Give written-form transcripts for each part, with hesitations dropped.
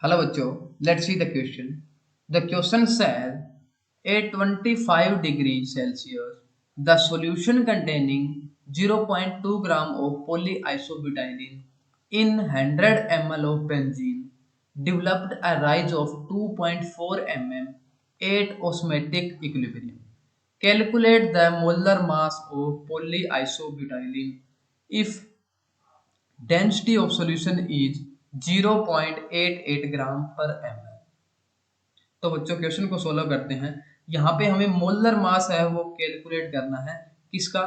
Hello बच्चों, let's see the question. The question says at 25 degrees Celsius, the solution containing 0.2 gram of polyisobutylene in 100 ml of benzene developed a rise of 2.4 mm at osmotic equilibrium. Calculate the molar mass of polyisobutylene if density of solution is 0.88 ग्राम पर ml। तो बच्चों question को solve करते हैं। यहाँ पे हमें molar mass है वो कैलकुलेट करना है किसका,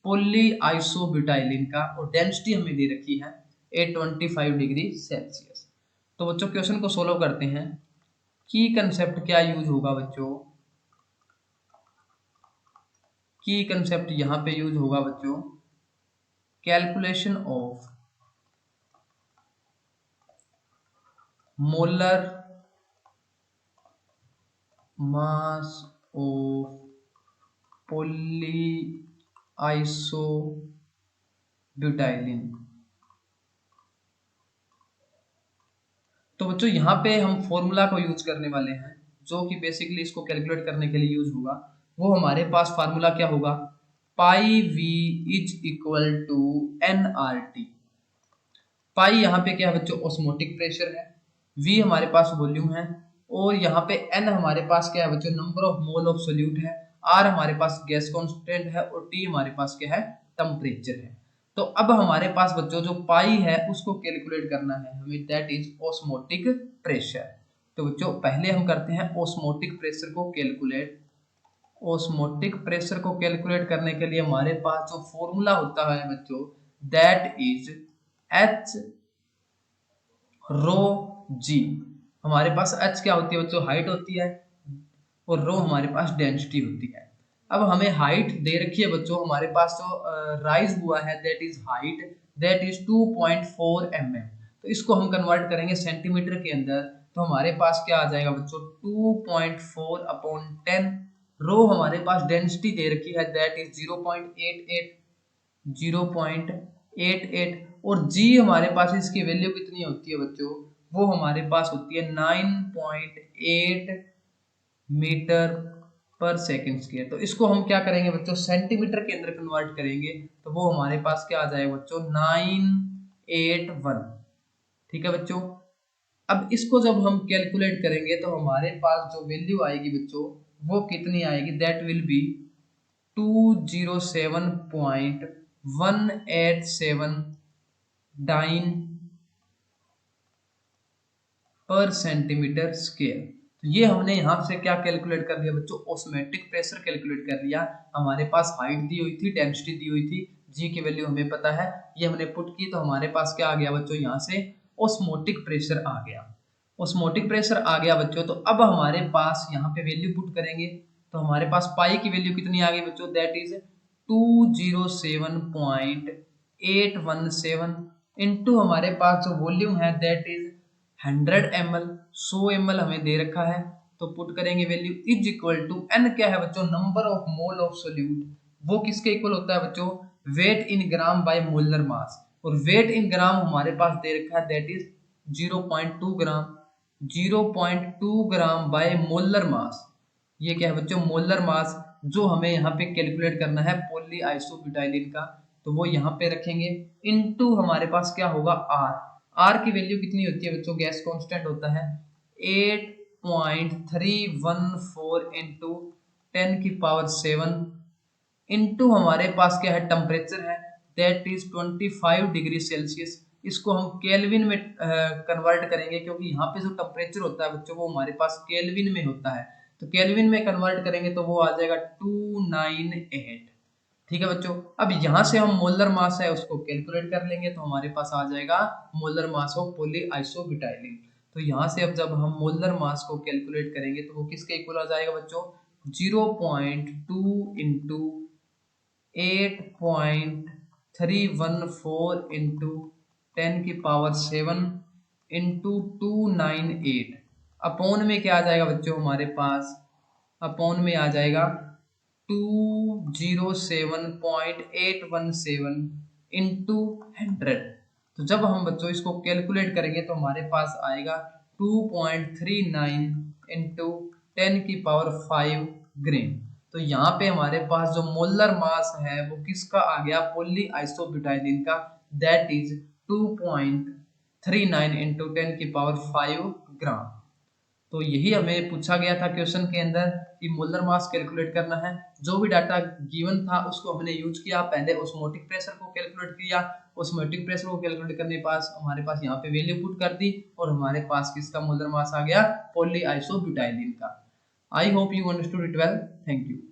पोली आइसोब्यूटाइलिन का, और डेंसिटी हमें दे रखी है 825 डिग्री सेल्सियस। तो बच्चों क्वेश्चन को सोल्व करते हैं। की कंसेप्ट क्या यूज होगा बच्चों, की कंसेप्ट यहाँ पे यूज होगा बच्चों, calculation of molar mass of polyisobutylene। तो बच्चों यहाँ पे हम फॉर्मूला को यूज करने वाले हैं जो कि बेसिकली इसको कैलकुलेट करने के लिए यूज होगा। वो हमारे पास फार्मूला क्या होगा, pi V is equal to N R T. Pi यहाँ पे क्या है बच्चों, ऑस्मोटिक प्रेशर है, वी हमारे पास वॉल्यूम है, और यहाँ पे एन हमारे पास क्या है बच्चों, number of mole of solute है, आर हमारे पास गैस कांस्टेंट है, और टी हमारे पास क्या है, टेम्परेचर है। तो अब हमारे पास बच्चों जो पाई है उसको कैलकुलेट करना है हमें, दैट इज ऑस्मोटिक प्रेशर। तो बच्चों पहले हम करते हैं ऑस्मोटिक प्रेशर को कैलकुलेट। ऑस्मोटिक प्रेशर को कैलकुलेट करने के लिए हमारे पास जो फॉर्मूला होता है बच्चों, दैट इज एच रो जी। हमारे पास एच क्या होती है बच्चों, हाइट होती है, और रो हमारे पास डेंसिटी होती है। अब हमें हाइट दे रखी है बच्चों, हमारे पास जो राइज हुआ है that is height, that is 2.4 mm। तो इसको हम कन्वर्ट करेंगे सेंटीमीटर के अंदर, तो हमारे पास क्या आ जाएगा बच्चों, 2.4 अपॉन 10। रो हमारे पास डेंसिटी दे रखी है दैट इज 0.88, और जी हमारे पास इसकी वैल्यू कितनी होती है बच्चों, वो हमारे पास होती है 9.8 मीटर पर सेकंड स्क्वायर। तो इसको हम क्या करेंगे बच्चों, सेंटीमीटर के अंदर कन्वर्ट करेंगे, तो वो हमारे पास क्या आ जाएगा बच्चों, 981। ठीक है बच्चों। अब इसको जब हम कैलकुलेट करेंगे तो हमारे पास जो वैल्यू आएगी बच्चों वो कितनी आएगी, दैट विल बी 207.187 पर सेंटीमीटर स्क्वायर। तो ये हमने यहाँ से क्या कैलकुलेट कर लिया बच्चों, ऑस्मोटिक प्रेशर कैलकुलेट कर लिया। हमारे पास हाइट दी हुई थी, डेंसिटी दी हुई थी, जी की वैल्यू हमें पता है, ये हमने पुट की, तो हमारे पास क्या आ गया बच्चों, यहाँ से ऑस्मोटिक प्रेशर आ गया। ऑस्मोटिक प्रेशर आ गया बच्चों, तो अब हमारे पास यहाँ पे वैल्यू पुट करेंगे, तो हमारे पास पाई की वैल्यू कितनी आ गई बच्चों, दैट इज 207.817 इंटू हमारे पास जो वॉल्यूम है दैट इज 100 ml, 100 ml हमें दे रखा है, तो पुट करेंगे value is equal to n क्या है बच्चों, number of mole of solute. वो किसके इक्वल होता है बच्चों, weight in gram by molar mass, और वेट इन ग्राम हमारे पास दे रखा है that is 0.2 gram, 0.2 gram by molar mass. ये क्या है बच्चों, मोलर मास, जो हमें यहाँ पे कैलकुलेट करना है पोली आइसोब्यूटाइलिन का, तो वो यहाँ पे रखेंगे, इनटू हमारे पास क्या होगा आर। आर की वैल्यू कितनी होती है बच्चों, गैस कांस्टेंट होता है 8.314 इंटू 10 की पावर 7 इंटू हमारे पास क्या है, टेम्परेचर है दैट इज 25 डिग्री सेल्सियस। इसको हम केल्विन में कन्वर्ट करेंगे, क्योंकि यहाँ पे जो टेम्परेचर होता है बच्चों वो हमारे पास केल्विन में होता है, तो केल्विन में कन्वर्ट करेंगे तो वो आ जाएगा 298। ठीक है बच्चों। अब यहाँ से हम मोलर मास है उसको कैलकुलेट कर लेंगे, तो हमारे पास आ जाएगा मोलर मास ऑफ पोली आइसोब्यूटाइलिन। तो यहाँ से अब जब हम मोलर मास को कैलकुलेट करेंगे तो वो किसके इक्वल आ जाएगा बच्चों, 0.2 इंटू 8.314 इंटू 10 की पावर 7 इंटू 298 अपॉन में क्या आ जाएगा बच्चों, हमारे पास अपॉन में आ जाएगा 207.817 इंटू 100। तो जब हम बच्चों इसको कैलकुलेट करेंगे तो हमारे पास आएगा 2.39 इंटू 10 की पावर 5 ग्राम। तो यहाँ पे हमारे पास जो मोलर मास है वो किसका आ गया, पॉली आइसोब्यूटाइलिन का, दैट इज 2.39 इंटू 10 की पावर 5 ग्राम। तो यही हमें पूछा गया था क्वेश्चन के अंदर कि मोलर मास कैलकुलेट करना है। जो भी डाटा गिवन था उसको हमने यूज किया, पहले ऑस्मोटिक प्रेशर को कैलकुलेट किया, ऑस्मोटिक प्रेशर को कैलकुलेट करने के पास हमारे पास यहाँ पे वैल्यू पुट कर दी और हमारे पास किसका मोलर मास आ गया, पॉली आइसोब्यूटाइलिन का। I hope you understood it well. Thank you.